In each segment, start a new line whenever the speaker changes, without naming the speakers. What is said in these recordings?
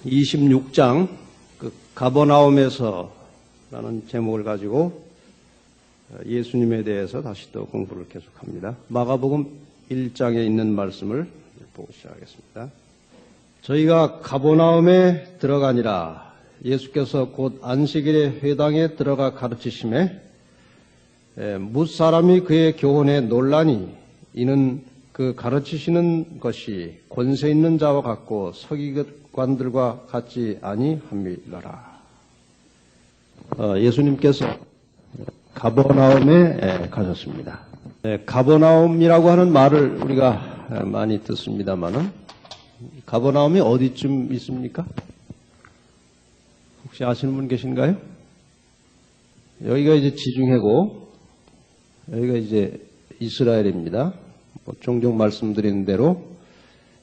26장 가버나움에서라는 제목을 가지고 예수님에 대해서 다시 또 공부를 계속합니다. 마가복음 1장에 있는 말씀을 보고 시작하겠습니다. 저희가 가버나움에 들어가니라. 예수께서 곧 안식일에 회당에 들어가 가르치심에 뭇사람이 그의 교훈에 놀라니 이는 그 가르치시는 것이 권세 있는 자와 같고 서기관들과 같지 아니함이라라. 예수님께서 가버나움에 가셨습니다. 가버나움이라고 하는 말을 우리가 많이 듣습니다만은 가버나움이 어디쯤 있습니까? 혹시 아시는 분 계신가요? 여기가 이제 지중해고 여기가 이제 이스라엘입니다. 종종 말씀드리는 대로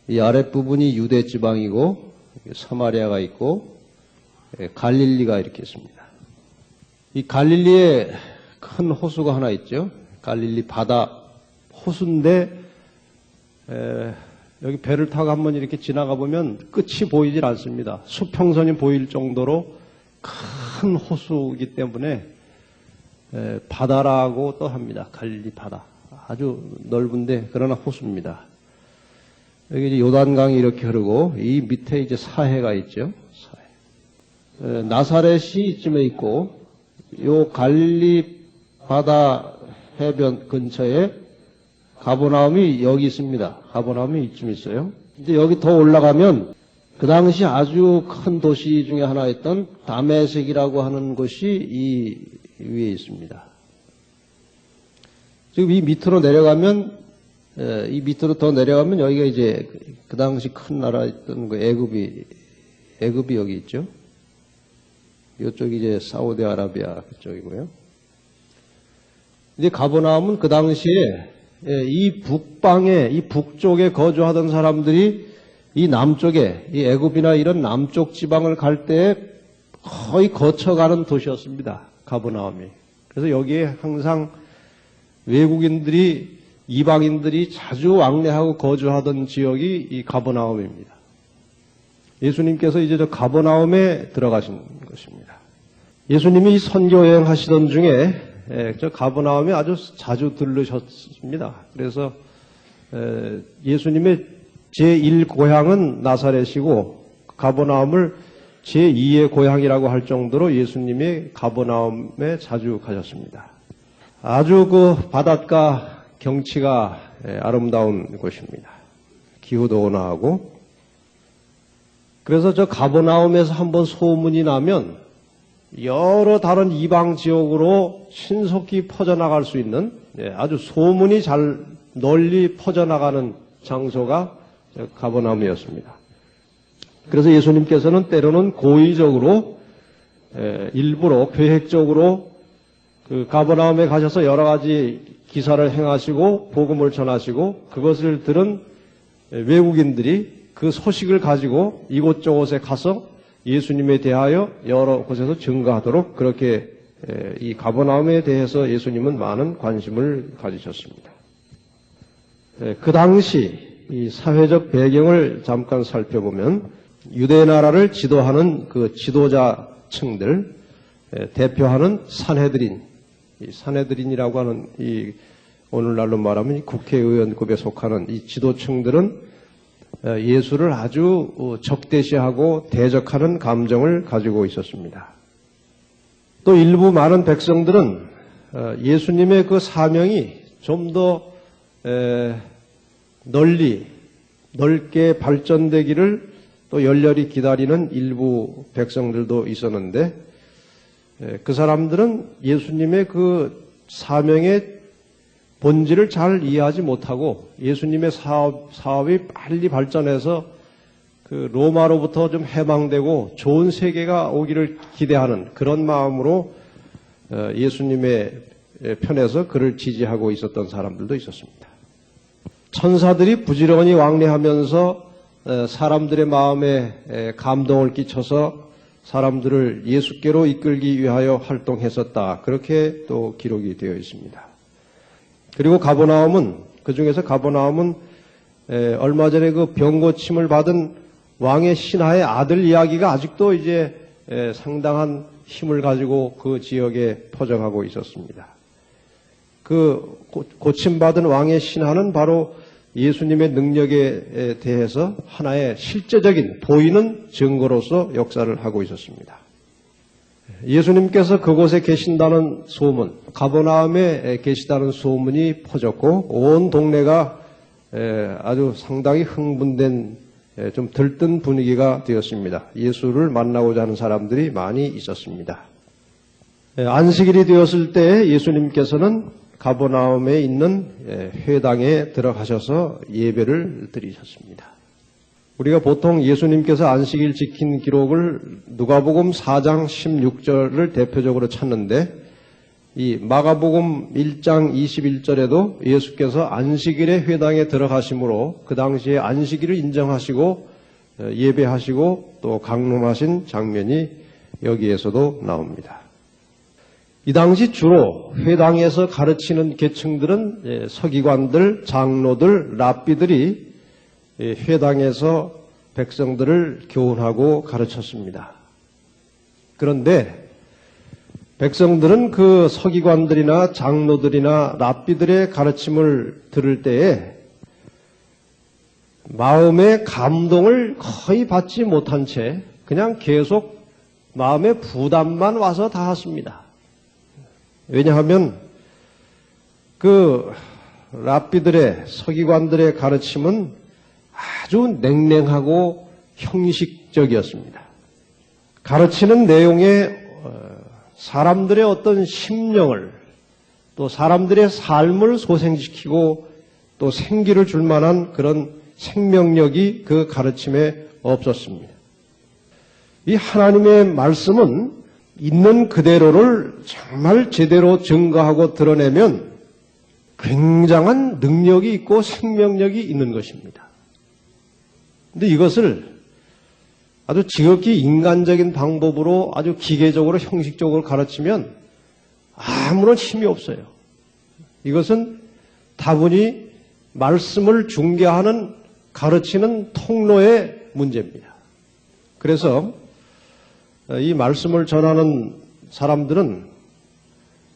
이 아랫부분이 유대 지방이고 사마리아가 있고 갈릴리가 이렇게 있습니다. 이 갈릴리에 큰 호수가 하나 있죠. 갈릴리 바다 호수인데 여기 배를 타고 한번 이렇게 지나가 보면 끝이 보이질 않습니다. 수평선이 보일 정도로 큰 호수이기 때문에 바다라고 또 합니다. 갈릴리 바다. 아주 넓은데 그러나 호수입니다. 여기 이제 요단강이 이렇게 흐르고 이 밑에 이제 사해가 있죠. 사해. 나사렛이 이쯤에 있고 요 갈릴리 바다 해변 근처에 가버나움이 여기 있습니다. 가버나움이 이쯤 있어요. 이제 여기 더 올라가면 그 당시 아주 큰 도시 중에 하나였던 다메섹이라고 하는 곳이 이 위에 있습니다. 지금 이 밑으로 내려가면 이 밑으로 더 내려가면 여기가 이제 그 당시 큰 나라였던 그 애굽이 여기 있죠. 이쪽이 이제 사우디아라비아 그쪽이고요. 이제 가버나움은 그 당시에 이 북방에 이 북쪽에 거주하던 사람들이 이 남쪽에 이 애굽이나 이런 남쪽 지방을 갈 때 거의 거쳐가는 도시였습니다. 가버나움이. 그래서 여기에 항상 외국인들이 이방인들이 자주 왕래하고 거주하던 지역이 이 가버나움입니다. 예수님께서 이제 저 가버나움에 들어가신 것입니다. 예수님이 선교 여행 하시던 중에 저 가버나움에 아주 자주 들르셨습니다. 그래서 예수님의 제1고향은 나사렛이고 가버나움을 제2의 고향이라고 할 정도로 예수님이 가버나움에 자주 가셨습니다. 아주 그 바닷가 경치가 아름다운 곳입니다. 기후도 온화하고. 그래서 저 가버나움에서 한번 소문이 나면 여러 다른 이방 지역으로 신속히 퍼져나갈 수 있는 아주 소문이 잘 널리 퍼져나가는 장소가 가버나움이었습니다. 그래서 예수님께서는 때로는 고의적으로 일부러 계획적으로 그 가버나움에 가셔서 여러 가지 기사를 행하시고 복음을 전하시고 그것을 들은 외국인들이 그 소식을 가지고 이곳저곳에 가서 예수님에 대하여 여러 곳에서 증거하도록 그렇게 이 가버나움에 대해서 예수님은 많은 관심을 가지셨습니다. 그 당시 이 사회적 배경을 잠깐 살펴보면 유대 나라를 지도하는 그 지도자층들 대표하는 산헤드린, 이 산헤드린이라고 하는 이 오늘날로 말하면 국회의원급에 속하는 이 지도층들은 예수를 아주 적대시하고 대적하는 감정을 가지고 있었습니다. 또 일부 많은 백성들은 예수님의 그 사명이 좀 더 넓게 발전되기를 또 열렬히 기다리는 일부 백성들도 있었는데 그 사람들은 예수님의 그 사명의 본질을 잘 이해하지 못하고 예수님의 사업이 빨리 발전해서 그 로마로부터 좀 해방되고 좋은 세계가 오기를 기대하는 그런 마음으로 예수님의 편에서 그를 지지하고 있었던 사람들도 있었습니다. 천사들이 부지런히 왕래하면서 사람들의 마음에 감동을 끼쳐서 사람들을 예수께로 이끌기 위하여 활동했었다. 그렇게 또 기록이 되어 있습니다. 그리고 가버나움은 그중에서 가버나움은 얼마 전에 그 병고침을 받은 왕의 신하의 아들 이야기가 아직도 이제 상당한 힘을 가지고 그 지역에 퍼져가고 있었습니다. 그 고침받은 왕의 신하는 바로 예수님의 능력에 대해서 하나의 실제적인 보이는 증거로서 역사를 하고 있었습니다. 예수님께서 그곳에 계신다는 소문, 가버나움에 계시다는 소문이 퍼졌고 온 동네가 아주 상당히 흥분된 좀 들뜬 분위기가 되었습니다. 예수를 만나고자 하는 사람들이 많이 있었습니다. 안식일이 되었을 때 예수님께서는 가버나움에 있는 회당에 들어가셔서 예배를 드리셨습니다. 우리가 보통 예수님께서 안식일 지킨 기록을 누가복음 4장 16절을 대표적으로 찾는데 이 마가복음 1장 21절에도 예수께서 안식일에 회당에 들어가심으로 그 당시에 안식일을 인정하시고 예배하시고 또 강론하신 장면이 여기에서도 나옵니다. 이 당시 주로 회당에서 가르치는 계층들은 서기관들, 장로들, 랍비들이 회당에서 백성들을 교훈하고 가르쳤습니다. 그런데 백성들은 그 서기관들이나 장로들이나 랍비들의 가르침을 들을 때에 마음의 감동을 거의 받지 못한 채 그냥 계속 마음의 부담만 와서 닿았습니다. 왜냐하면 그 랍비들의 서기관들의 가르침은 아주 냉랭하고 형식적이었습니다. 가르치는 내용에 사람들의 어떤 심령을 또 사람들의 삶을 소생시키고 또 생기를 줄 만한 그런 생명력이 그 가르침에 없었습니다. 이 하나님의 말씀은 있는 그대로를 정말 제대로 증거하고 드러내면 굉장한 능력이 있고 생명력이 있는 것입니다. 근데 이것을 아주 지극히 인간적인 방법으로 아주 기계적으로 형식적으로 가르치면 아무런 힘이 없어요. 이것은 다분히 말씀을 중개하는 가르치는 통로의 문제입니다. 그래서 이 말씀을 전하는 사람들은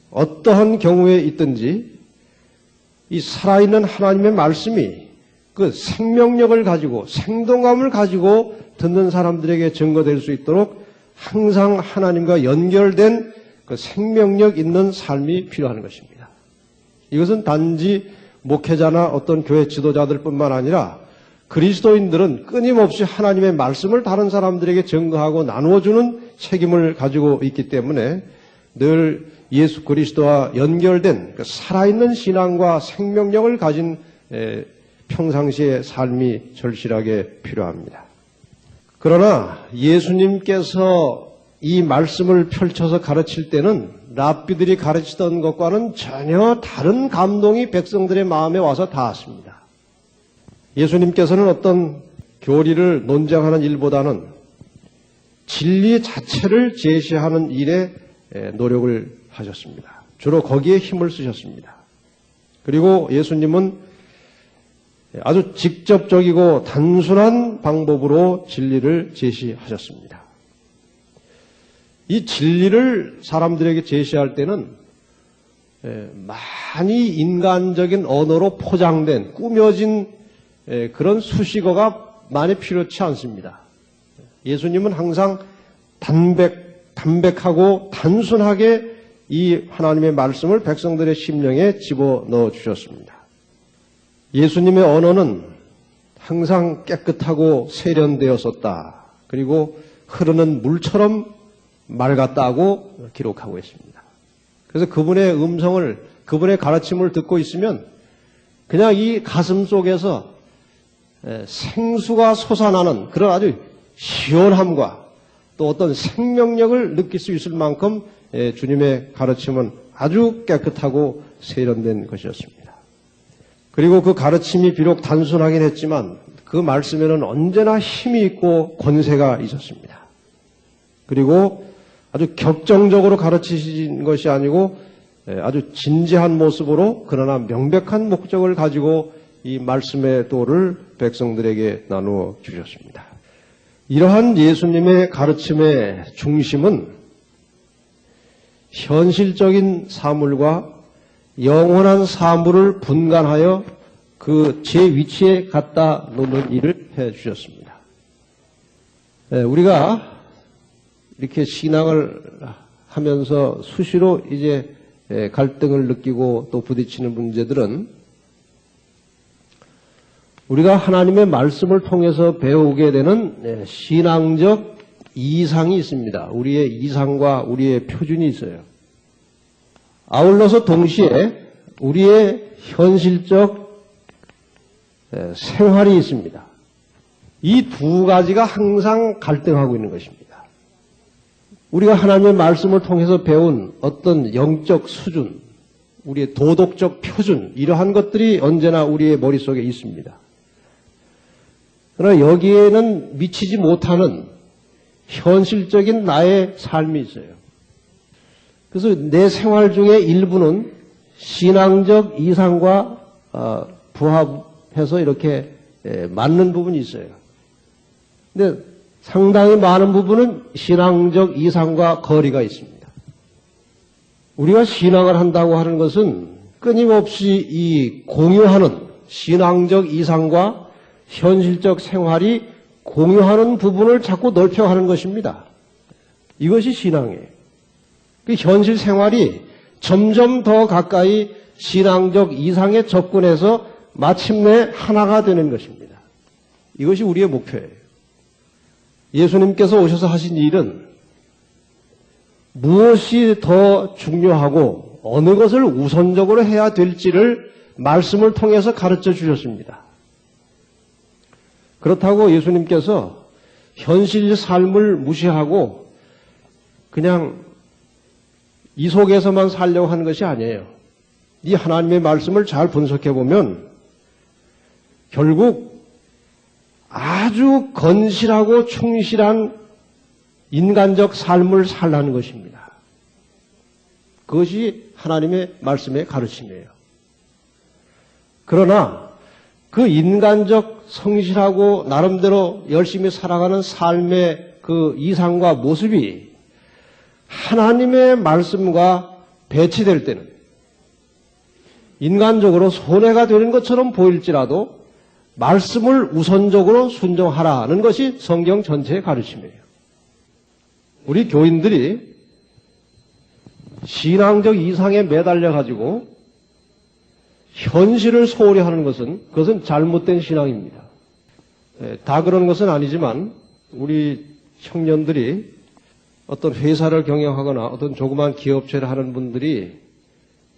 어떠한 경우에 있든지 이 살아있는 하나님의 말씀이 그 생명력을 가지고 생동감을 가지고 듣는 사람들에게 증거될 수 있도록 항상 하나님과 연결된 그 생명력 있는 삶이 필요한 것입니다. 이것은 단지 목회자나 어떤 교회 지도자들뿐만 아니라 그리스도인들은 끊임없이 하나님의 말씀을 다른 사람들에게 증거하고 나누어주는 책임을 가지고 있기 때문에 늘 예수 그리스도와 연결된 그 살아있는 신앙과 생명력을 가진 평상시의 삶이 절실하게 필요합니다. 그러나 예수님께서 이 말씀을 펼쳐서 가르칠 때는 랍비들이 가르치던 것과는 전혀 다른 감동이 백성들의 마음에 와서 닿았습니다. 예수님께서는 어떤 교리를 논쟁하는 일보다는 진리 자체를 제시하는 일에 노력을 하셨습니다. 주로 거기에 힘을 쓰셨습니다. 그리고 예수님은 아주 직접적이고 단순한 방법으로 진리를 제시하셨습니다. 이 진리를 사람들에게 제시할 때는 많이 인간적인 언어로 포장된 꾸며진 그런 수식어가 많이 필요치 않습니다. 예수님은 항상 담백하고 단순하게 이 하나님의 말씀을 백성들의 심령에 집어넣어 주셨습니다. 예수님의 언어는 항상 깨끗하고 세련되었었다. 그리고 흐르는 물처럼 맑았다고 기록하고 있습니다. 그래서 그분의 음성을, 그분의 가르침을 듣고 있으면 그냥 이 가슴 속에서 생수가 솟아나는 그런 아주 시원함과 또 어떤 생명력을 느낄 수 있을 만큼 주님의 가르침은 아주 깨끗하고 세련된 것이었습니다. 그리고 그 가르침이 비록 단순하긴 했지만 그 말씀에는 언제나 힘이 있고 권세가 있었습니다. 그리고 아주 격정적으로 가르치신 것이 아니고 아주 진지한 모습으로 그러나 명백한 목적을 가지고 이 말씀의 도를 백성들에게 나누어 주셨습니다. 이러한 예수님의 가르침의 중심은 현실적인 사물과 영원한 사물을 분간하여 그 제 위치에 갖다 놓는 일을 해 주셨습니다. 우리가 이렇게 신앙을 하면서 수시로 이제 갈등을 느끼고 또 부딪히는 문제들은 우리가 하나님의 말씀을 통해서 배우게 되는 신앙적 이상이 있습니다. 우리의 이상과 우리의 표준이 있어요. 아울러서 동시에 우리의 현실적 생활이 있습니다. 이 두 가지가 항상 갈등하고 있는 것입니다. 우리가 하나님의 말씀을 통해서 배운 어떤 영적 수준, 우리의 도덕적 표준, 이러한 것들이 언제나 우리의 머릿속에 있습니다. 그러나 여기에는 미치지 못하는 현실적인 나의 삶이 있어요. 그래서 내 생활 중에 일부는 신앙적 이상과 부합해서 이렇게 맞는 부분이 있어요. 근데 상당히 많은 부분은 신앙적 이상과 거리가 있습니다. 우리가 신앙을 한다고 하는 것은 끊임없이 이 공유하는 신앙적 이상과 현실적 생활이 공유하는 부분을 자꾸 넓혀가는 것입니다. 이것이 신앙이에요. 그 현실 생활이 점점 더 가까이 신앙적 이상에 접근해서 마침내 하나가 되는 것입니다. 이것이 우리의 목표예요. 예수님께서 오셔서 하신 일은 무엇이 더 중요하고 어느 것을 우선적으로 해야 될지를 말씀을 통해서 가르쳐 주셨습니다. 그렇다고 예수님께서 현실 삶을 무시하고 그냥 이 속에서만 살려고 하는 것이 아니에요. 이 하나님의 말씀을 잘 분석해 보면 결국 아주 건실하고 충실한 인간적 삶을 살라는 것입니다. 그것이 하나님의 말씀의 가르침이에요. 그러나 그 인간적 성실하고 나름대로 열심히 살아가는 삶의 그 이상과 모습이 하나님의 말씀과 배치될 때는 인간적으로 손해가 되는 것처럼 보일지라도 말씀을 우선적으로 순종하라는 것이 성경 전체의 가르침이에요. 우리 교인들이 신앙적 이상에 매달려 가지고 현실을 소홀히 하는 것은 그것은 잘못된 신앙입니다. 다 그런 것은 아니지만 우리 청년들이 어떤 회사를 경영하거나 어떤 조그만 기업체를 하는 분들이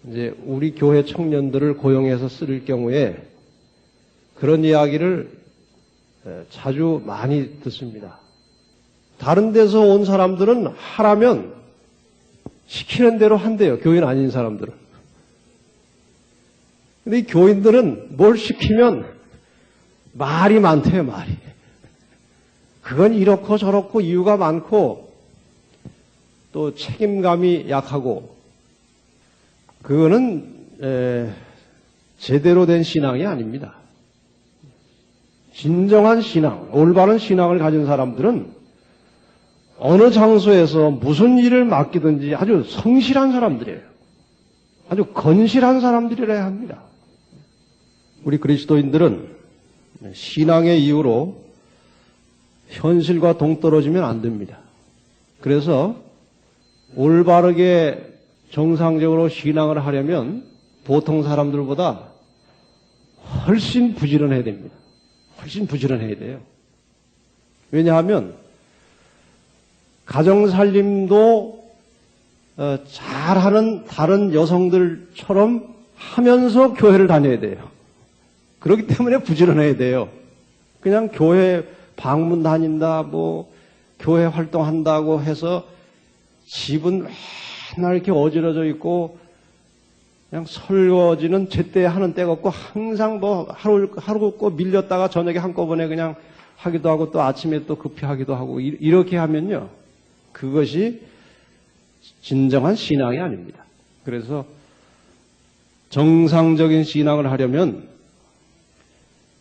이제 우리 교회 청년들을 고용해서 쓸 경우에 그런 이야기를 자주 많이 듣습니다. 다른 데서 온 사람들은 하라면 시키는 대로 한대요. 교인 아닌 사람들은. 근데 이 교인들은 뭘 시키면 말이 많대요, 말이. 그건 이렇고 저렇고 이유가 많고 또 책임감이 약하고 그거는 제대로 된 신앙이 아닙니다. 진정한 신앙, 올바른 신앙을 가진 사람들은 어느 장소에서 무슨 일을 맡기든지 아주 성실한 사람들이에요. 아주 건실한 사람들이라야 합니다. 우리 그리스도인들은 신앙의 이유로 현실과 동떨어지면 안 됩니다. 그래서 올바르게 정상적으로 신앙을 하려면 보통 사람들보다 훨씬 부지런해야 됩니다. 훨씬 부지런해야 돼요. 왜냐하면 가정살림도 잘하는 다른 여성들처럼 하면서 교회를 다녀야 돼요. 그렇기 때문에 부지런해야 돼요. 그냥 교회 방문 다닌다, 뭐 교회 활동한다고 해서 집은 맨날 이렇게 어지러져 있고 그냥 설거지는 제때 하는 때가 없고 항상 뭐 하루 꼭 밀렸다가 저녁에 한꺼번에 그냥 하기도 하고 또 아침에 또 급히 하기도 하고 이렇게 하면요. 그것이 진정한 신앙이 아닙니다. 그래서 정상적인 신앙을 하려면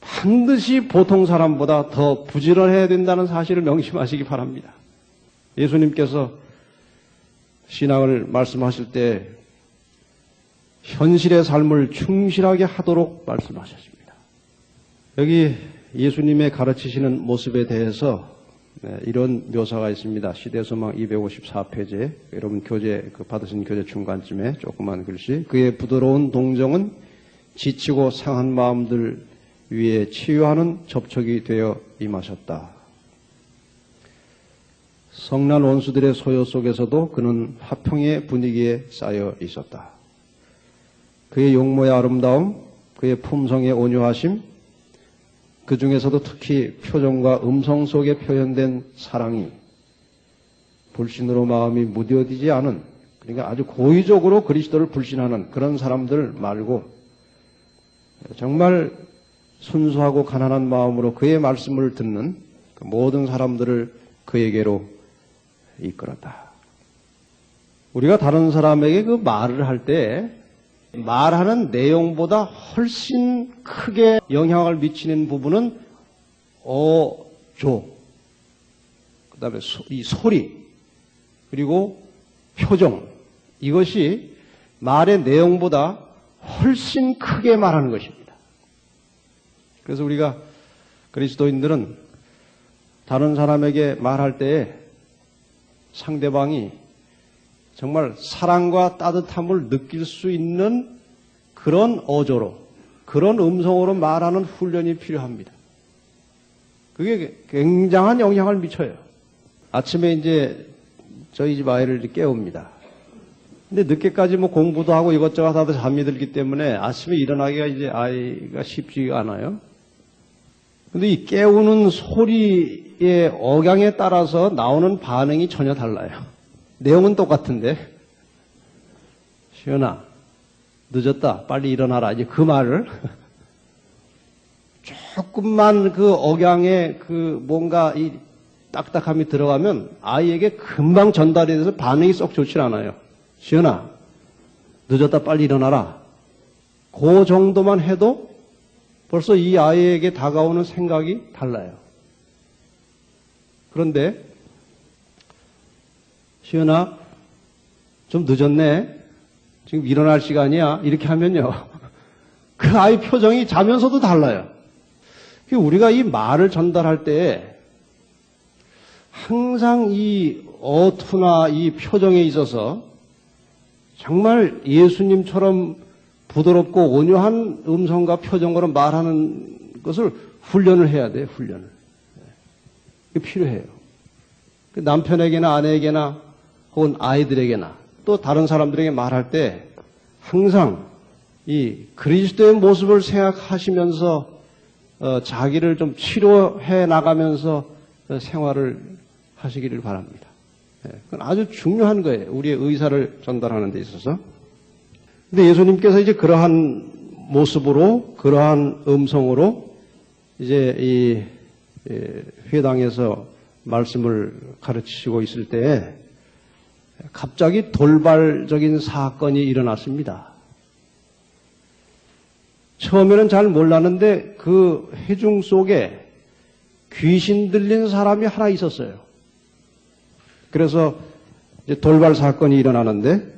반드시 보통 사람보다 더 부지런해야 된다는 사실을 명심하시기 바랍니다. 예수님께서 신앙을 말씀하실 때 현실의 삶을 충실하게 하도록 말씀하셨습니다. 여기 예수님의 가르치시는 모습에 대해서 이런 묘사가 있습니다. 시대소망 254페이지에 여러분 교재 받으신 교재 중간쯤에 조그만 글씨, 그의 부드러운 동정은 지치고 상한 마음들 위에 치유하는 접촉이 되어 임하셨다. 성난 원수들의 소요 속에서도 그는 화평의 분위기에 쌓여 있었다. 그의 용모의 아름다움, 그의 품성의 온유하심, 그 중에서도 특히 표정과 음성 속에 표현된 사랑이 불신으로 마음이 무뎌지지 않은, 그러니까 아주 고의적으로 그리스도를 불신하는 그런 사람들 말고 정말 순수하고 가난한 마음으로 그의 말씀을 듣는 모든 사람들을 그에게로 이끌었다. 우리가 다른 사람에게 그 말을 할 때 말하는 내용보다 훨씬 크게 영향을 미치는 부분은 어조, 그 다음에 이 소리, 그리고 표정, 이것이 말의 내용보다 훨씬 크게 말하는 것입니다. 그래서 우리가 그리스도인들은 다른 사람에게 말할 때에 상대방이 정말 사랑과 따뜻함을 느낄 수 있는 그런 어조로, 그런 음성으로 말하는 훈련이 필요합니다. 그게 굉장한 영향을 미쳐요. 아침에 이제 저희 집 아이를 깨웁니다. 근데 늦게까지 뭐 공부도 하고 이것저것 하다 잠이 들기 때문에 아침에 일어나기가 이제 아이가 쉽지가 않아요. 근데 이 깨우는 소리의 억양에 따라서 나오는 반응이 전혀 달라요. 내용은 똑같은데, 시연아, 늦었다, 빨리 일어나라. 이제 그 말을 조금만 그 억양에 그 뭔가 이 딱딱함이 들어가면 아이에게 금방 전달이 돼서 반응이 썩 좋지 않아요. 시연아, 늦었다, 빨리 일어나라. 그 정도만 해도 벌써 이 아이에게 다가오는 생각이 달라요. 그런데 시연아, 좀 늦었네. 지금 일어날 시간이야. 이렇게 하면요. 그 아이 표정이 자면서도 달라요. 우리가 이 말을 전달할 때 항상 이 어투나 이 표정에 있어서 정말 예수님처럼 부드럽고 온유한 음성과 표정으로 말하는 것을 훈련을 해야 돼요. 훈련을. 그게 필요해요. 남편에게나 아내에게나 혹은 아이들에게나 또 다른 사람들에게 말할 때 항상 이 그리스도의 모습을 생각하시면서 자기를 좀 치료해 나가면서 생활을 하시기를 바랍니다. 그건 아주 중요한 거예요. 우리의 의사를 전달하는 데 있어서. 근데 예수님께서 이제 그러한 모습으로, 그러한 음성으로 이제 이 회당에서 말씀을 가르치시고 있을 때에 갑자기 돌발적인 사건이 일어났습니다. 처음에는 잘 몰랐는데 그 회중 속에 귀신 들린 사람이 하나 있었어요. 그래서 이제 돌발 사건이 일어나는데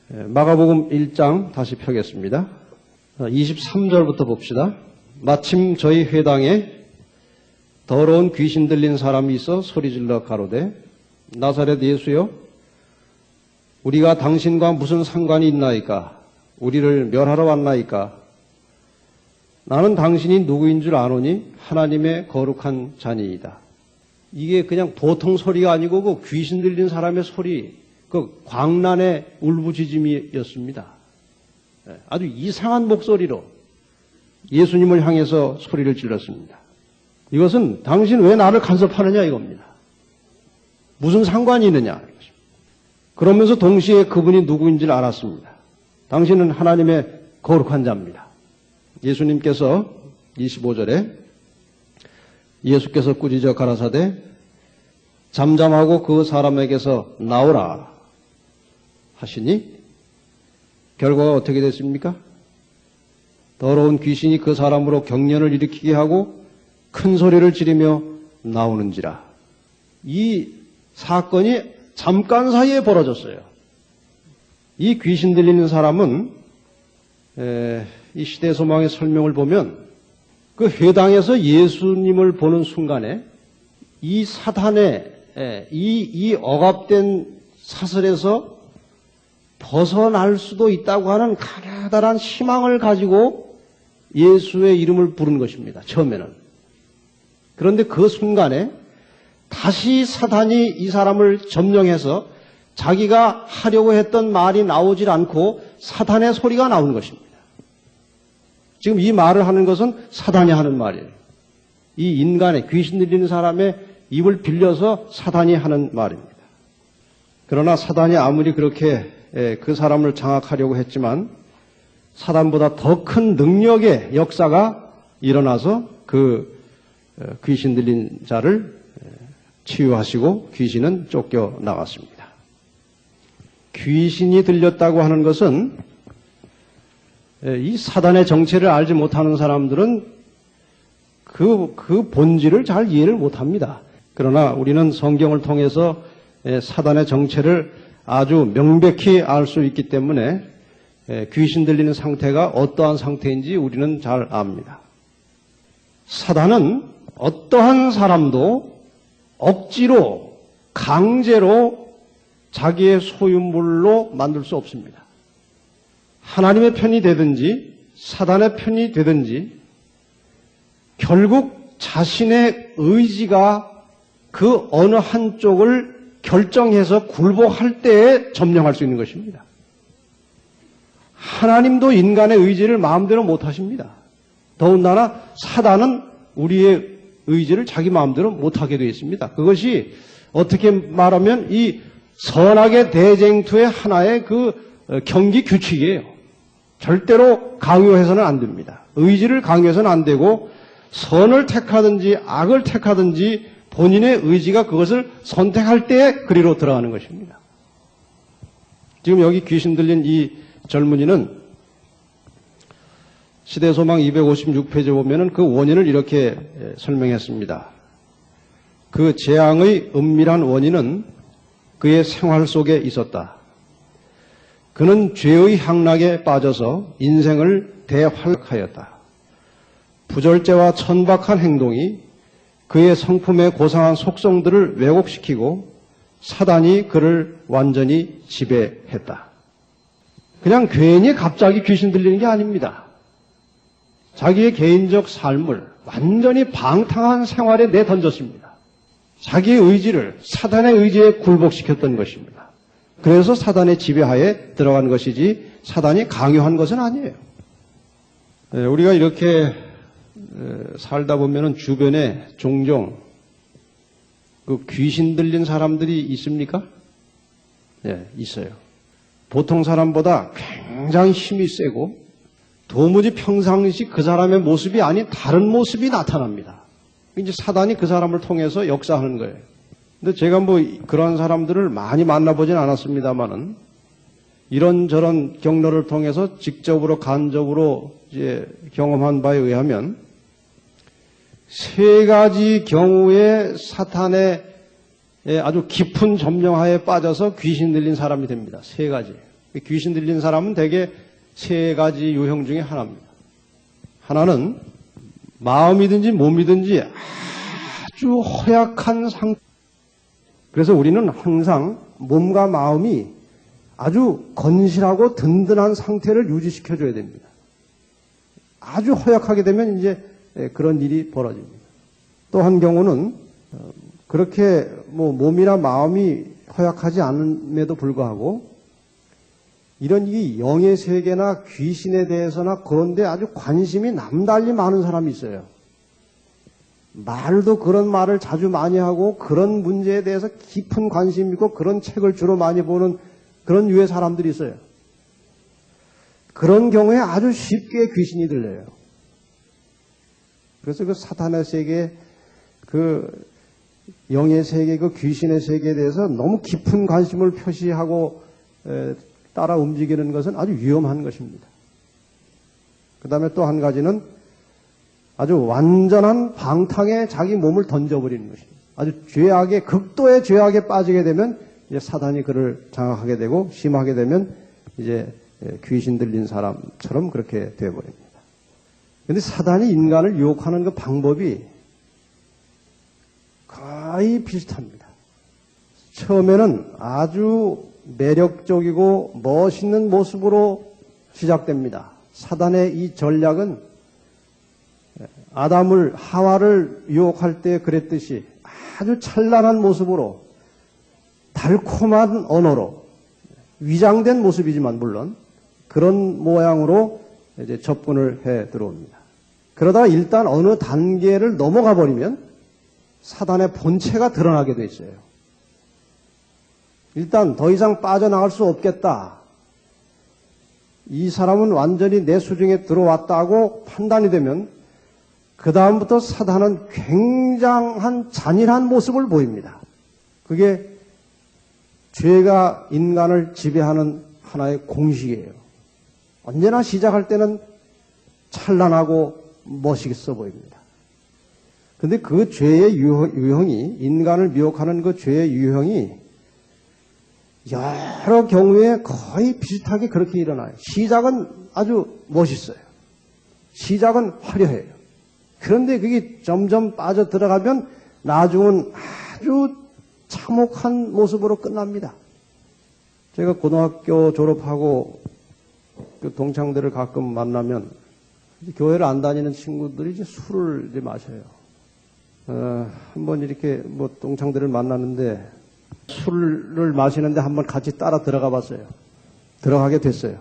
마가복음 1장 다시 펴겠습니다. 23절부터 봅시다. 마침 저희 회당에 더러운 귀신 들린 사람이 있어 소리질러 가로되 나사렛 예수여, 우리가 당신과 무슨 상관이 있나이까? 우리를 멸하러 왔나이까? 나는 당신이 누구인 줄 아노니 하나님의 거룩한 자니이다. 이게 그냥 보통 소리가 아니고 그 귀신 들린 사람의 소리, 그 광란의 울부짖음이었습니다. 아주 이상한 목소리로 예수님을 향해서 소리를 질렀습니다. 이것은 당신 왜 나를 간섭하느냐 이겁니다. 무슨 상관이 있느냐. 그러면서 동시에 그분이 누구인지를 알았습니다. 당신은 하나님의 거룩한 자입니다. 예수님께서 25절에 예수께서 꾸짖어 가라사대 잠잠하고 그 사람에게서 나오라 하시니 결과가 어떻게 됐습니까? 더러운 귀신이 그 사람으로 경련을 일으키게 하고 큰 소리를 지르며 나오는지라. 이 사건이 잠깐 사이에 벌어졌어요. 이 귀신 들리는 사람은 이 시대소망의 설명을 보면 그 회당에서 예수님을 보는 순간에 이 사단의 이 억압된 사슬에서 벗어날 수도 있다고 하는 가나다란 희망을 가지고 예수의 이름을 부른 것입니다. 처음에는. 그런데 그 순간에 다시 사단이 이 사람을 점령해서 자기가 하려고 했던 말이 나오질 않고 사단의 소리가 나오는 것입니다. 지금 이 말을 하는 것은 사단이 하는 말이에요. 이 인간의 귀신 들리는 사람의 입을 빌려서 사단이 하는 말입니다. 그러나 사단이 아무리 그렇게 그 사람을 장악하려고 했지만 사단보다 더 큰 능력의 역사가 일어나서 그 귀신 들린 자를 치유하시고 귀신은 쫓겨나갔습니다. 귀신이 들렸다고 하는 것은 이 사단의 정체를 알지 못하는 사람들은 그 본질을 잘 이해를 못합니다. 그러나 우리는 성경을 통해서 사단의 정체를 아주 명백히 알 수 있기 때문에 귀신 들리는 상태가 어떠한 상태인지 우리는 잘 압니다. 사단은 어떠한 사람도 억지로 강제로 자기의 소유물로 만들 수 없습니다. 하나님의 편이 되든지 사단의 편이 되든지 결국 자신의 의지가 그 어느 한쪽을 결정해서 굴복할 때에 점령할 수 있는 것입니다. 하나님도 인간의 의지를 마음대로 못하십니다. 더군다나 사단은 우리의 의지를 자기 마음대로 못하게 되어 있습니다. 그것이 어떻게 말하면 이 선악의 대쟁투의 하나의 그 경기 규칙이에요. 절대로 강요해서는 안 됩니다. 의지를 강요해서는 안 되고 선을 택하든지 악을 택하든지 본인의 의지가 그것을 선택할 때에 그리로 들어가는 것입니다. 지금 여기 귀신 들린 이 젊은이는 시대소망 256페이지에 보면은 그 원인을 이렇게 설명했습니다. 그 재앙의 은밀한 원인은 그의 생활 속에 있었다. 그는 죄의 향락에 빠져서 인생을 대활약하였다. 부절제와 천박한 행동이 그의 성품의 고상한 속성들을 왜곡시키고 사단이 그를 완전히 지배했다. 그냥 괜히 갑자기 귀신 들리는 게 아닙니다. 자기의 개인적 삶을 완전히 방탕한 생활에 내던졌습니다. 자기의 의지를 사단의 의지에 굴복시켰던 것입니다. 그래서 사단의 지배하에 들어간 것이지 사단이 강요한 것은 아니에요. 우리가 이렇게 살다 보면은 주변에 종종 그 귀신 들린 사람들이 있습니까? 네, 있어요. 보통 사람보다 굉장히 힘이 세고 도무지 평상시 그 사람의 모습이 아닌 다른 모습이 나타납니다. 이제 사단이 그 사람을 통해서 역사하는 거예요. 근데 제가 뭐 그런 사람들을 많이 만나보진 않았습니다만은 이런저런 경로를 통해서 직접으로 간접으로 이제 경험한 바에 의하면 세 가지 경우에 사탄의 아주 깊은 점령하에 빠져서 귀신 들린 사람이 됩니다. 세 가지. 귀신 들린 사람은 대개 세 가지 유형 중에 하나입니다. 하나는 마음이든지 몸이든지 아주 허약한 상태. 그래서 우리는 항상 몸과 마음이 아주 건실하고 든든한 상태를 유지시켜줘야 됩니다. 아주 허약하게 되면 이제 그런 일이 벌어집니다. 또 한 경우는 그렇게 뭐 몸이나 마음이 허약하지 않음에도 불구하고 이런 이 영의 세계나 귀신에 대해서나 그런데 아주 관심이 남달리 많은 사람이 있어요. 말도 그런 말을 자주 많이 하고 그런 문제에 대해서 깊은 관심이 있고 그런 책을 주로 많이 보는 그런 유의 사람들이 있어요. 그런 경우에 아주 쉽게 귀신이 들려요. 그래서 그 사탄의 세계, 그 영의 세계, 그 귀신의 세계에 대해서 너무 깊은 관심을 표시하고 따라 움직이는 것은 아주 위험한 것입니다. 그 다음에 또 한 가지는 아주 완전한 방탕에 자기 몸을 던져버리는 것입니다. 아주 죄악에, 극도의 죄악에 빠지게 되면 이제 사단이 그를 장악하게 되고 심하게 되면 이제 귀신 들린 사람처럼 그렇게 되어버립니다. 그런데 사단이 인간을 유혹하는 그 방법이 거의 비슷합니다. 처음에는 아주 매력적이고 멋있는 모습으로 시작됩니다. 사단의 이 전략은 하와를 유혹할 때 그랬듯이 아주 찬란한 모습으로 달콤한 언어로 위장된 모습이지만 물론 그런 모양으로 이제 접근을 해 들어옵니다. 그러다가 일단 어느 단계를 넘어가 버리면 사단의 본체가 드러나게 돼 있어요. 일단 더 이상 빠져나갈 수 없겠다. 이 사람은 완전히 내 수중에 들어왔다고 판단이 되면 그 다음부터 사단은 굉장한 잔인한 모습을 보입니다. 그게 죄가 인간을 지배하는 하나의 공식이에요. 언제나 시작할 때는 찬란하고 멋있어 보입니다. 그런데 그 죄의 유형이, 인간을 미혹하는 그 죄의 유형이 여러 경우에 거의 비슷하게 그렇게 일어나요. 시작은 아주 멋있어요. 시작은 화려해요. 그런데 그게 점점 빠져 들어가면 나중은 아주 참혹한 모습으로 끝납니다. 제가 고등학교 졸업하고 그 동창들을 가끔 만나면 교회를 안 다니는 친구들이 이제 술을 이제 마셔요. 한번 이렇게 뭐 동창들을 만났는데 술을 마시는데 한번 같이 따라 들어가 봤어요. 들어가게 됐어요.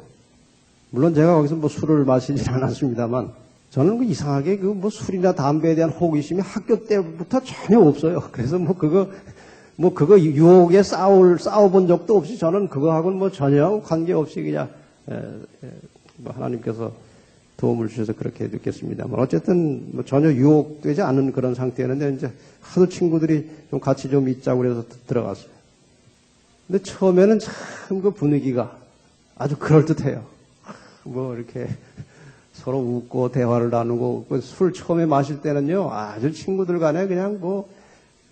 물론 제가 거기서 뭐 술을 마시진 않았습니다만 저는 그 이상하게 그 뭐 술이나 담배에 대한 호기심이 학교 때부터 전혀 없어요. 그래서 뭐 그거 유혹에 싸워본 적도 없이 저는 그거하고는 뭐 전혀 관계없이 그냥 뭐 하나님께서 도움을 주셔서 그렇게 느꼈습니다만 어쨌든 뭐 전혀 유혹되지 않은 그런 상태였는데 이제 하도 친구들이 좀 같이 좀 있자고 그래서 들어갔어요. 근데 처음에는 참 그 분위기가 아주 그럴듯해요. 뭐 이렇게 서로 웃고 대화를 나누고 술 처음에 마실 때는요 아주 친구들 간에 그냥 뭐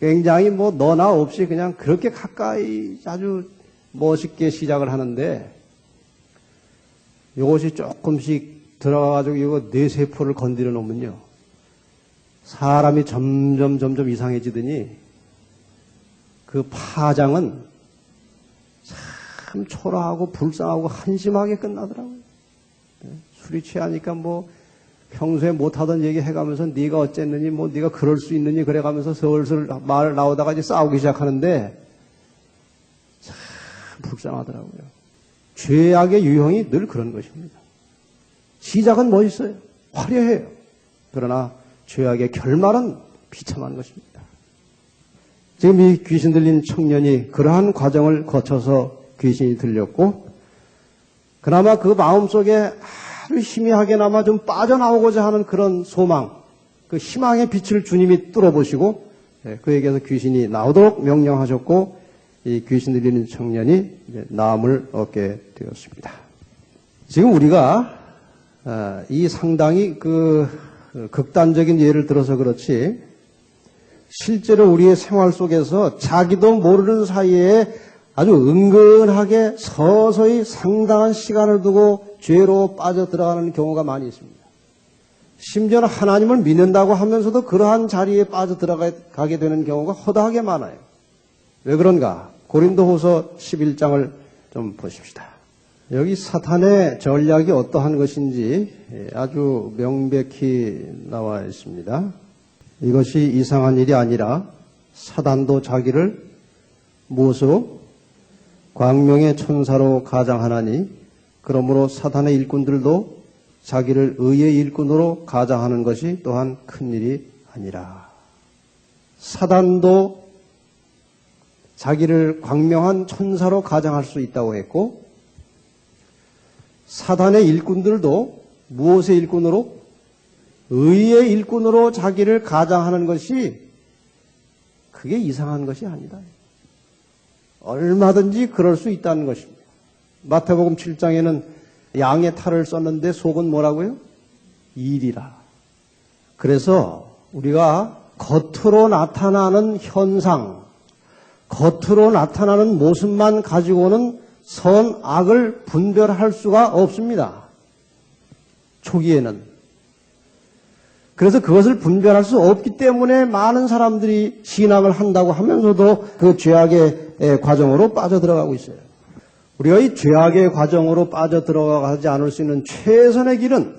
굉장히 뭐 너나 없이 그냥 그렇게 가까이 아주 멋있게 시작을 하는데 이것이 조금씩 들어가가지고 이거 뇌세포를 건드려 놓으면요 사람이 점점 이상해지더니 그 파장은 참 초라하고 불쌍하고 한심하게 끝나더라고요. 술이 취하니까 뭐 평소에 못하던 얘기 해가면서 네가 어쨌느니 뭐 네가 그럴 수 있느니 그래가면서 슬슬 말 나오다가 이제 싸우기 시작하는데 참 불쌍하더라고요. 죄악의 유형이 늘 그런 것입니다. 시작은 멋있어요. 화려해요. 그러나 죄악의 결말은 비참한 것입니다. 지금 이 귀신 들린 청년이 그러한 과정을 거쳐서 귀신이 들렸고 그나마 그 마음속에 아주 희미하게나마 좀 빠져나오고자 하는 그런 소망, 그 희망의 빛을 주님이 뚫어보시고 그에게서 귀신이 나오도록 명령하셨고 이 귀신 들리는 청년이 나음을 얻게 되었습니다. 지금 우리가 이 상당히 그 극단적인 예를 들어서 그렇지 실제로 우리의 생활 속에서 자기도 모르는 사이에 아주 은근하게 서서히 상당한 시간을 두고 죄로 빠져 들어가는 경우가 많이 있습니다. 심지어는 하나님을 믿는다고 하면서도 그러한 자리에 빠져 들어가게 되는 경우가 허다하게 많아요. 왜 그런가? 고린도후서 11장을 좀 보십시다. 여기 사탄의 전략이 어떠한 것인지 아주 명백히 나와 있습니다. 이것이 이상한 일이 아니라 사단도 자기를 무엇으로? 광명의 천사로 가장하나니 그러므로 사탄의 일꾼들도 자기를 의의 일꾼으로 가장하는 것이 또한 큰일이 아니라 사단도 자기를 광명한 천사로 가장할 수 있다고 했고 사단의 일꾼들도 무엇의 일꾼으로? 의의 일꾼으로 자기를 가장하는 것이 그게 이상한 것이 아니다. 얼마든지 그럴 수 있다는 것입니다. 마태복음 7장에는 양의 탈을 썼는데 속은 뭐라고요? 일이라. 그래서 우리가 겉으로 나타나는 현상, 겉으로 나타나는 모습만 가지고는 선, 악을 분별할 수가 없습니다. 초기에는. 그래서 그것을 분별할 수 없기 때문에 많은 사람들이 신앙을 한다고 하면서도 그 죄악의 과정으로 빠져들어가고 있어요. 우리가 이 죄악의 과정으로 빠져들어가지 않을 수 있는 최선의 길은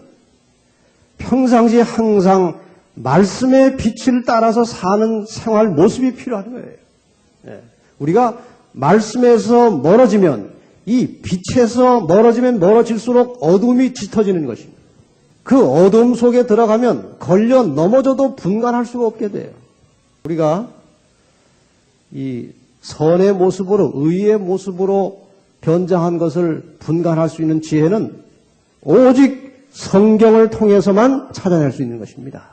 평상시에 항상 말씀의 빛을 따라서 사는 생활 모습이 필요한 거예요. 우리가 말씀에서 멀어지면, 이 빛에서 멀어지면 멀어질수록 어둠이 짙어지는 것입니다. 그 어둠 속에 들어가면 걸려 넘어져도 분간할 수가 없게 돼요. 우리가 이 선의 모습으로, 의의 모습으로 변장한 것을 분간할 수 있는 지혜는 오직 성경을 통해서만 찾아낼 수 있는 것입니다.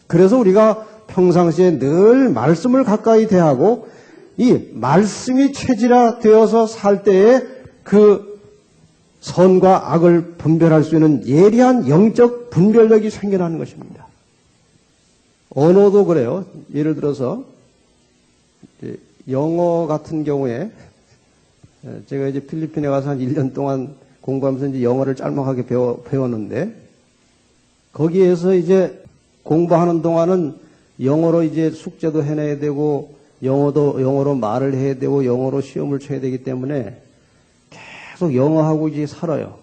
그래서 우리가 평상시에 늘 말씀을 가까이 대하고 이 말씀이 체질화되어서 살 때에 그 선과 악을 분별할 수 있는 예리한 영적 분별력이 생겨나는 것입니다. 언어도 그래요. 예를 들어서 영어 같은 경우에 제가 이제 필리핀에 가서 한 1년 동안 공부하면서 이제 영어를 짤막하게 배웠는데 거기에서 이제 공부하는 동안은 영어로 이제 숙제도 해내야 되고 영어로 말을 해야 되고 영어로 시험을 쳐야 되기 때문에 계속 영어하고 이제 살아요.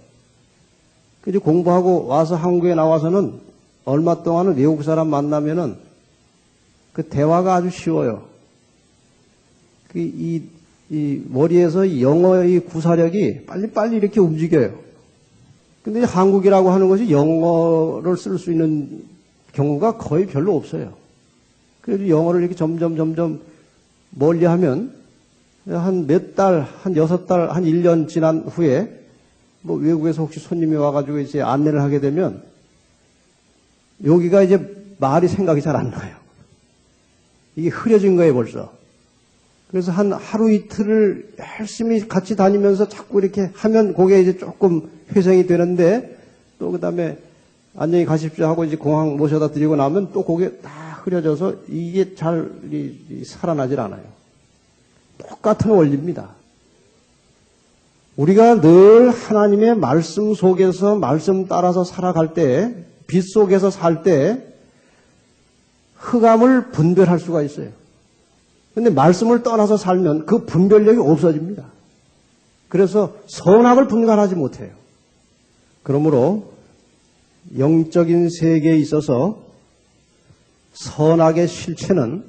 이제 공부하고 와서 한국에 나와서는 얼마 동안은 외국 사람 만나면은 그 대화가 아주 쉬워요. 이 머리에서 영어의 구사력이 빨리빨리 이렇게 움직여요. 근데 한국이라고 하는 것이 영어를 쓸 수 있는 경우가 거의 별로 없어요. 그래서 영어를 이렇게 점점 멀리 하면 한 몇 달, 한 6달, 한 1년 지난 후에 뭐 외국에서 혹시 손님이 와가지고 이제 안내를 하게 되면 여기가 이제 말이 생각이 잘 안 나요. 이게 흐려진 거예요, 벌써. 그래서 한 하루 이틀을 열심히 같이 다니면서 자꾸 이렇게 하면 그게 이제 조금 회생이 되는데 또 그 다음에 안녕히 가십시오 하고 이제 공항 모셔다 드리고 나면 또 그게 다 흐려져서 이게 잘 살아나질 않아요. 똑같은 원리입니다. 우리가 늘 하나님의 말씀 속에서 말씀 따라서 살아갈 때, 빛 속에서 살 때 흑암을 분별할 수가 있어요. 그런데 말씀을 떠나서 살면 그 분별력이 없어집니다. 그래서 선악을 분간하지 못해요. 그러므로 영적인 세계에 있어서 선악의 실체는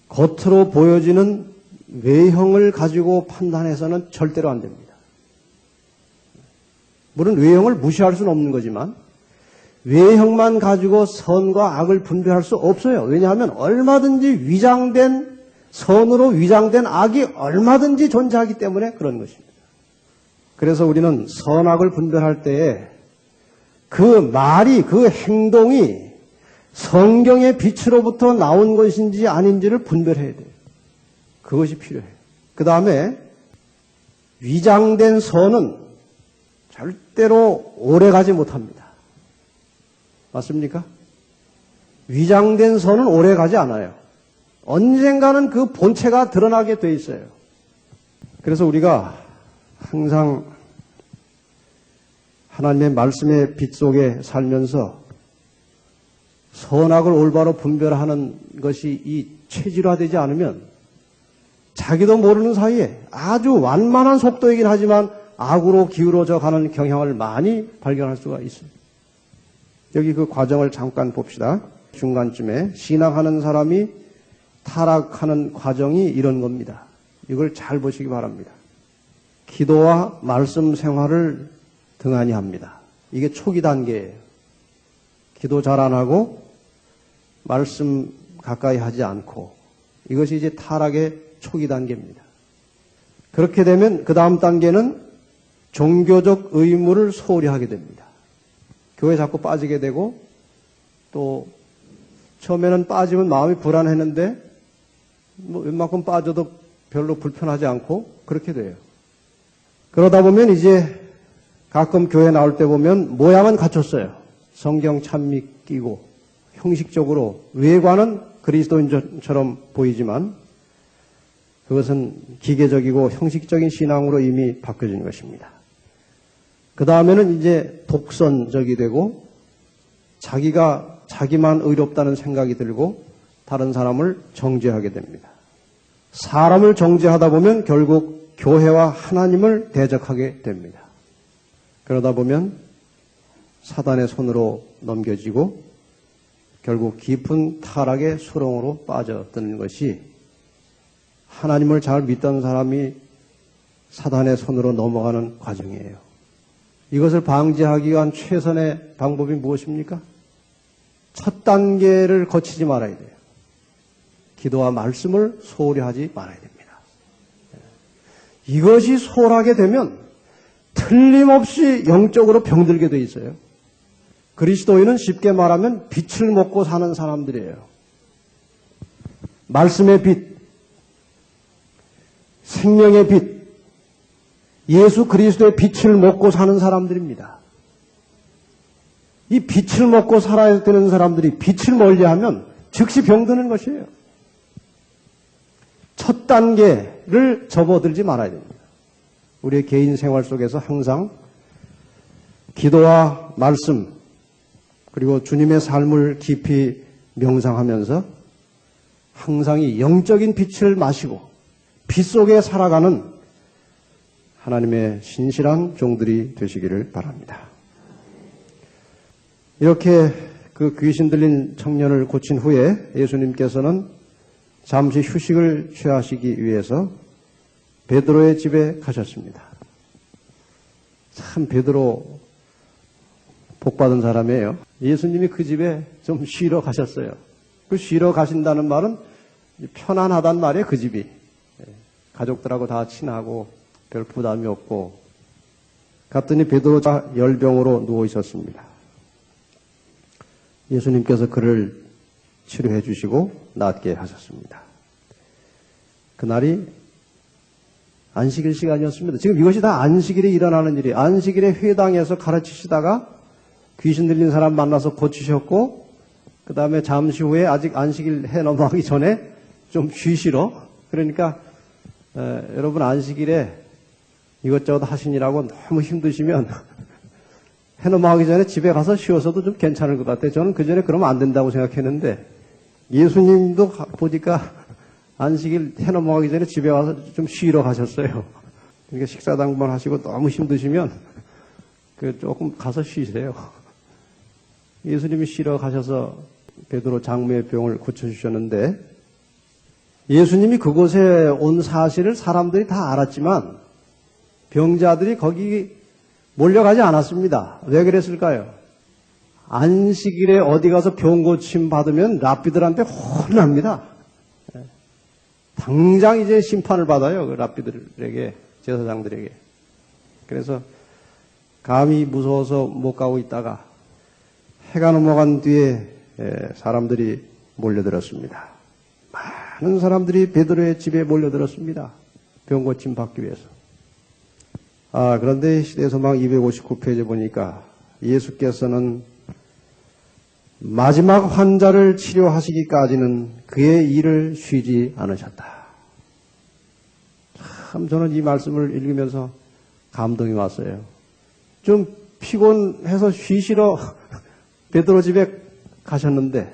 겉으로 보여지는 외형을 가지고 판단해서는 절대로 안 됩니다. 물론 외형을 무시할 수는 없는 거지만 외형만 가지고 선과 악을 분별할 수 없어요. 왜냐하면 얼마든지 위장된 선으로 위장된 악이 얼마든지 존재하기 때문에 그런 것입니다. 그래서 우리는 선악을 분별할 때에 그 말이, 그 행동이 성경의 빛으로부터 나온 것인지 아닌지를 분별해야 돼요. 그것이 필요해요. 그 다음에 위장된 선은 절대로 오래가지 못합니다. 맞습니까? 위장된 선은 오래가지 않아요. 언젠가는 그 본체가 드러나게 돼 있어요. 그래서 우리가 항상 하나님의 말씀의 빛 속에 살면서 선악을 올바로 분별하는 것이 이 체질화되지 않으면 자기도 모르는 사이에 아주 완만한 속도이긴 하지만 악으로 기울어져 가는 경향을 많이 발견할 수가 있습니다. 여기 그 과정을 잠깐 봅시다. 중간쯤에 신앙하는 사람이 타락하는 과정이 이런 겁니다. 이걸 잘 보시기 바랍니다. 기도와 말씀 생활을 등한히 합니다. 이게 초기 단계예요. 기도 잘 안 하고 말씀 가까이 하지 않고 이것이 이제 타락의 초기 단계입니다. 그렇게 되면 그 다음 단계는 종교적 의무를 소홀히 하게 됩니다. 교회 자꾸 빠지게 되고 또 처음에는 빠지면 마음이 불안했는데 뭐 웬만큼 빠져도 별로 불편하지 않고 그렇게 돼요. 그러다 보면 이제 가끔 교회 나올 때 보면 모양은 갖췄어요. 성경 찬미 끼고 형식적으로 외관은 그리스도인처럼 보이지만 그것은 기계적이고 형식적인 신앙으로 이미 바뀌어진 것입니다. 그 다음에는 이제 독선적이 되고 자기만 의롭다는 생각이 들고 다른 사람을 정죄하게 됩니다. 사람을 정죄하다 보면 결국 교회와 하나님을 대적하게 됩니다. 그러다 보면 사단의 손으로 넘겨지고 결국 깊은 타락의 수렁으로 빠져드는 것이 하나님을 잘 믿던 사람이 사단의 손으로 넘어가는 과정이에요. 이것을 방지하기 위한 최선의 방법이 무엇입니까? 첫 단계를 거치지 말아야 돼요. 기도와 말씀을 소홀히 하지 말아야 됩니다. 이것이 소홀하게 되면 틀림없이 영적으로 병들게 돼 있어요. 그리스도인은 쉽게 말하면 빛을 먹고 사는 사람들이에요. 말씀의 빛, 생명의 빛, 예수 그리스도의 빛을 먹고 사는 사람들입니다. 이 빛을 먹고 살아야 되는 사람들이 빛을 멀리하면 즉시 병드는 것이에요. 첫 단계를 접어들지 말아야 됩니다. 우리의 개인 생활 속에서 항상 기도와 말씀 그리고 주님의 삶을 깊이 명상하면서 항상 이 영적인 빛을 마시고 빛 속에 살아가는 하나님의 신실한 종들이 되시기를 바랍니다. 이렇게 그 귀신 들린 청년을 고친 후에 예수님께서는 잠시 휴식을 취하시기 위해서 베드로의 집에 가셨습니다. 참 베드로 복받은 사람이에요. 예수님이 그 집에 좀 쉬러 가셨어요. 그 쉬러 가신다는 말은 편안하단 말이에요. 그 집이. 가족들하고 다 친하고 별 부담이 없고 갔더니 베드로가 열병으로 누워 있었습니다. 예수님께서 그를 치료해 주시고 낫게 하셨습니다. 그날이 안식일 시간이었습니다. 지금 이것이 다 안식일에 일어나는 일이에요. 안식일에 회당에서 가르치시다가 귀신 들린 사람 만나서 고치셨고 그 다음에 잠시 후에 아직 안식일 해 넘어가기 전에 좀 쉬시러 그러니까 여러분 안식일에 이것저것 하시느라고 너무 힘드시면 해 넘어가기 전에 집에 가서 쉬어서도 좀 괜찮을 것 같아요. 저는 그 전에 그러면 안 된다고 생각했는데 예수님도 보니까 안식일 해 넘어가기 전에 집에 와서 좀 쉬러 가셨어요. 그러니까 식사 당번 하시고 너무 힘드시면 조금 가서 쉬세요. 예수님이 쉬러 가셔서 베드로 장모의 병을 고쳐주셨는데 예수님이 그곳에 온 사실을 사람들이 다 알았지만 병자들이 거기 몰려가지 않았습니다. 왜 그랬을까요? 안식일에 어디 가서 병 고침 받으면 랍비들한테 혼납니다. 당장 이제 심판을 받아요. 그 랍비들에게, 제사장들에게. 그래서 감히 무서워서 못 가고 있다가 해가 넘어간 뒤에 사람들이 몰려들었습니다. 많은 사람들이 베드로의 집에 몰려들었습니다. 병 고침 받기 위해서. 그런데 시대소망 259페이지 보니까 예수께서는 마지막 환자를 치료하시기까지는 그의 일을 쉬지 않으셨다. 참 저는 이 말씀을 읽으면서 감동이 왔어요. 좀 피곤해서 쉬시러 베드로 집에 가셨는데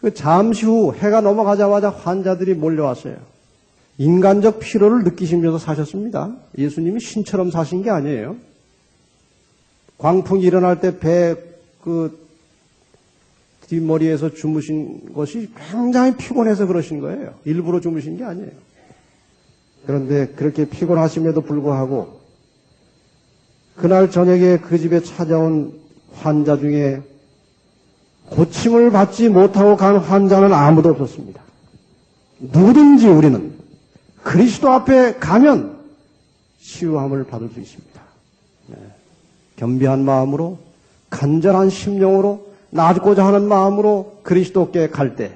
그 잠시 후 해가 넘어가자마자 환자들이 몰려왔어요. 인간적 피로를 느끼시면서 사셨습니다. 예수님이 신처럼 사신 게 아니에요. 광풍이 일어날 때 배 뒷머리에서 주무신 것이 굉장히 피곤해서 그러신 거예요. 일부러 주무신 게 아니에요. 그런데 그렇게 피곤하심에도 불구하고 그날 저녁에 그 집에 찾아온 환자 중에 고침을 받지 못하고 간 환자는 아무도 없었습니다. 누구든지 우리는 그리스도 앞에 가면 치유함을 받을 수 있습니다. 겸비한 마음으로 간절한 심령으로 나아지고자 하는 마음으로 그리스도께 갈 때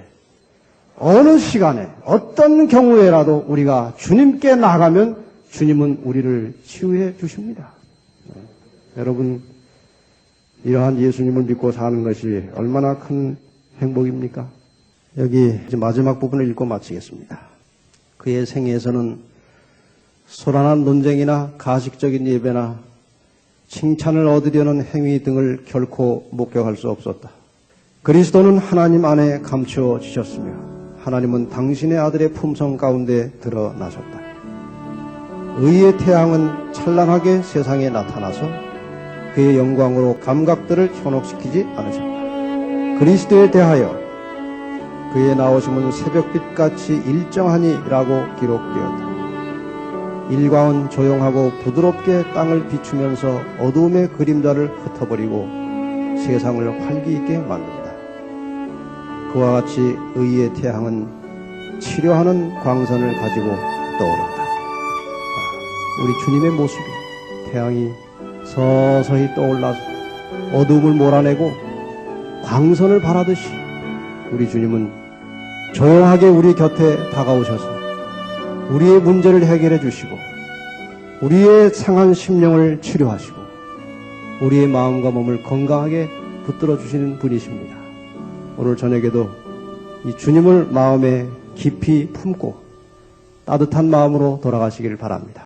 어느 시간에 어떤 경우에라도 우리가 주님께 나가면 주님은 우리를 치유해 주십니다. 여러분, 이러한 예수님을 믿고 사는 것이 얼마나 큰 행복입니까? 여기 이제 마지막 부분을 읽고 마치겠습니다. 그의 생애에서는 소란한 논쟁이나 가식적인 예배나 칭찬을 얻으려는 행위 등을 결코 목격할 수 없었다. 그리스도는 하나님 안에 감추어지셨으며 하나님은 당신의 아들의 품성 가운데 드러나셨다. 의의 태양은 찬란하게 세상에 나타나서 그의 영광으로 감각들을 현혹시키지 않으셨다. 그리스도에 대하여 그의 나오심은 새벽빛같이 일정하니라고 기록되었다. 일광은 조용하고 부드럽게 땅을 비추면서 어두움의 그림자를 흩어버리고 세상을 활기 있게 만든다. 그와 같이 의의 태양은 치료하는 광선을 가지고 떠오른다. 우리 주님의 모습이 태양이 서서히 떠올라서 어두움을 몰아내고 광선을 발하듯이 우리 주님은 조용하게 우리 곁에 다가오셔서 우리의 문제를 해결해 주시고 우리의 상한 심령을 치료하시고 우리의 마음과 몸을 건강하게 붙들어 주시는 분이십니다. 오늘 저녁에도 이 주님을 마음에 깊이 품고 따뜻한 마음으로 돌아가시길 바랍니다.